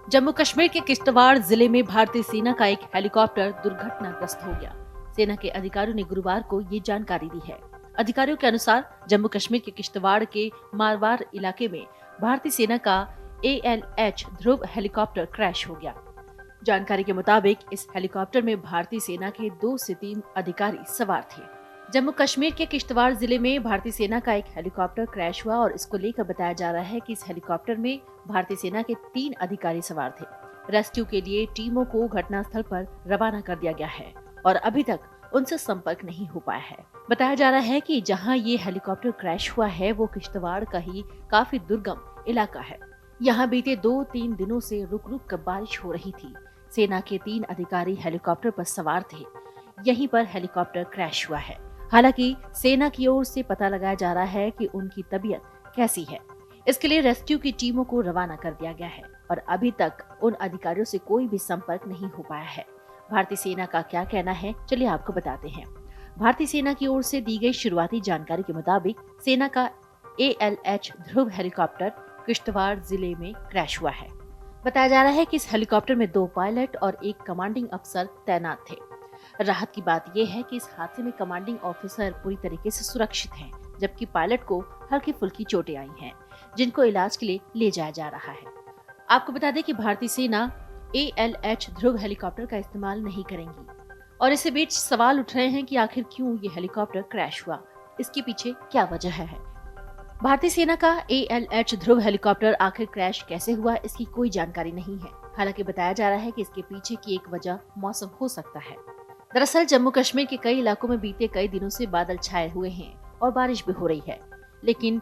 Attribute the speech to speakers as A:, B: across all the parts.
A: जम्मू कश्मीर के किश्तवाड़ जिले में भारतीय सेना का एक हेलीकॉप्टर दुर्घटनाग्रस्त हो गया। सेना के अधिकारियों ने गुरुवार को ये जानकारी दी है। अधिकारियों के अनुसार जम्मू कश्मीर के किश्तवाड़ के मारवार इलाके में भारतीय सेना का ALH ध्रुव हेलीकॉप्टर क्रैश हो गया। जानकारी के मुताबिक इस हेलीकॉप्टर में भारतीय सेना के 2 से 3 अधिकारी सवार थे। जम्मू कश्मीर के किश्तवाड़ जिले में भारतीय सेना का एक हेलीकॉप्टर क्रैश हुआ और इसको लेकर बताया जा रहा है कि इस हेलीकॉप्टर में भारतीय सेना के 3 अधिकारी सवार थे। रेस्क्यू के लिए टीमों को घटनास्थल पर रवाना कर दिया गया है और अभी तक उनसे संपर्क नहीं हो पाया है। बताया जा रहा है कि जहां ये हेलीकॉप्टर क्रैश हुआ है वो किश्तवाड़ का ही काफी दुर्गम इलाका है। यहाँ बीते 2-3 दिनों से रुक रुक कर बारिश हो रही थी। सेना के 3 अधिकारी हेलीकॉप्टर पर सवार थे। यहीं पर हेलीकॉप्टर क्रैश हुआ है। हालांकि सेना की ओर से पता लगाया जा रहा है कि उनकी तबीयत कैसी है। इसके लिए रेस्क्यू की टीमों को रवाना कर दिया गया है और अभी तक उन अधिकारियों से कोई भी संपर्क नहीं हो पाया है। भारतीय सेना का क्या कहना है, चलिए आपको बताते हैं। भारतीय सेना की ओर से दी गई शुरुआती जानकारी के मुताबिक सेना का ALH ध्रुव हेलीकॉप्टर किश्तवाड़ जिले में क्रैश हुआ है। बताया जा रहा है कि इस हेलीकॉप्टर में 2 पायलट और 1 कमांडिंग अफसर तैनात थे। राहत की बात यह है कि इस हादसे में कमांडिंग ऑफिसर पूरी तरीके से सुरक्षित हैं, जबकि पायलट को हल्की फुल्की चोटें आई हैं, जिनको इलाज के लिए ले जाया जा रहा है। आपको बता दें कि भारतीय सेना ALH ध्रुव हेलीकॉप्टर का इस्तेमाल नहीं करेंगी और इसी बीच सवाल उठ रहे हैं कि आखिर क्यों ये हेलीकॉप्टर क्रैश हुआ, इसके पीछे क्या वजह है। भारतीय सेना का ALH ध्रुव हेलीकॉप्टर आखिर क्रैश कैसे हुआ, इसकी कोई जानकारी नहीं है। हालांकि बताया जा रहा है कि इसके पीछे की एक वजह मौसम हो सकता है। दरअसल जम्मू कश्मीर के कई इलाकों में बीते कई दिनों से बादल छाए हुए हैं और बारिश भी हो रही है, लेकिन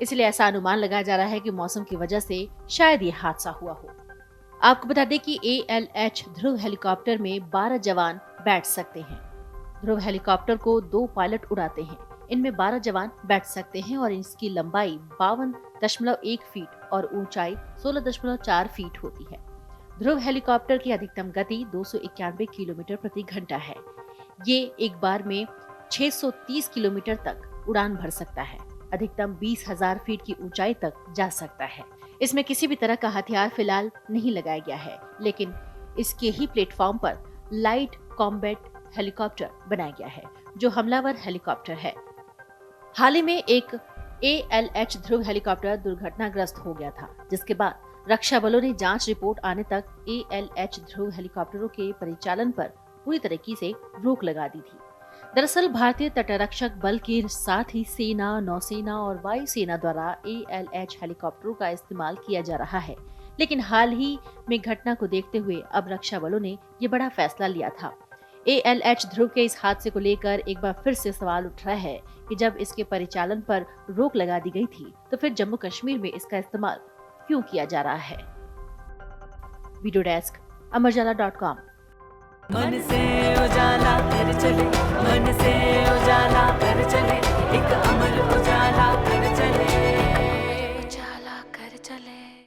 A: इसलिए ऐसा अनुमान लगाया जा रहा है कि मौसम की वजह से शायद ये हादसा हुआ हो। आपको बता दें कि ALH ध्रुव हेलीकॉप्टर में 12 जवान बैठ सकते हैं। ध्रुव हेलीकॉप्टर को 2 पायलट उड़ाते हैं। इनमें 12 जवान बैठ सकते हैं और इसकी लंबाई 52.1 फीट और ऊंचाई 16.4 फीट होती है। ध्रुव हेलीकॉप्टर की अधिकतम गति 291 किलोमीटर प्रति घंटा है। ये एक बार में 630 किलोमीटर तक उड़ान भर सकता है। अधिकतम 20,000 फीट की ऊंचाई तक जा सकता है। इसमें किसी भी तरह का हथियार फिलहाल नहीं लगाया गया है, लेकिन इसके ही प्लेटफॉर्म पर लाइट कॉम्बैट हेलीकॉप्टर बनाया गया है, जो हमलावर हेलीकॉप्टर है। हाल ही में एक ALH ध्रुव हेलीकॉप्टर दुर्घटनाग्रस्त हो गया था, जिसके बाद रक्षा बलों ने जांच रिपोर्ट आने तक ALH ध्रुव हेलीकॉप्टरों के परिचालन पर पूरी तरीके से रोक लगा दी थी। दरअसल भारतीय तटरक्षक बल के साथ ही सेना, नौसेना और वायुसेना द्वारा ALH हेलीकॉप्टरों का इस्तेमाल किया जा रहा है, लेकिन हाल ही में घटना को देखते हुए अब रक्षा बलों ने ये बड़ा फैसला लिया था। ALH ध्रुव के इस हादसे को लेकर एक बार फिर से सवाल उठ रहा है कि जब इसके परिचालन पर रोक लगा दी गई थी, तो फिर जम्मू कश्मीर में इसका इस्तेमाल क्यों किया जा रहा है। वीडियो डेस्क अमरजाला.com।
B: मन से उजाला कर चले, मन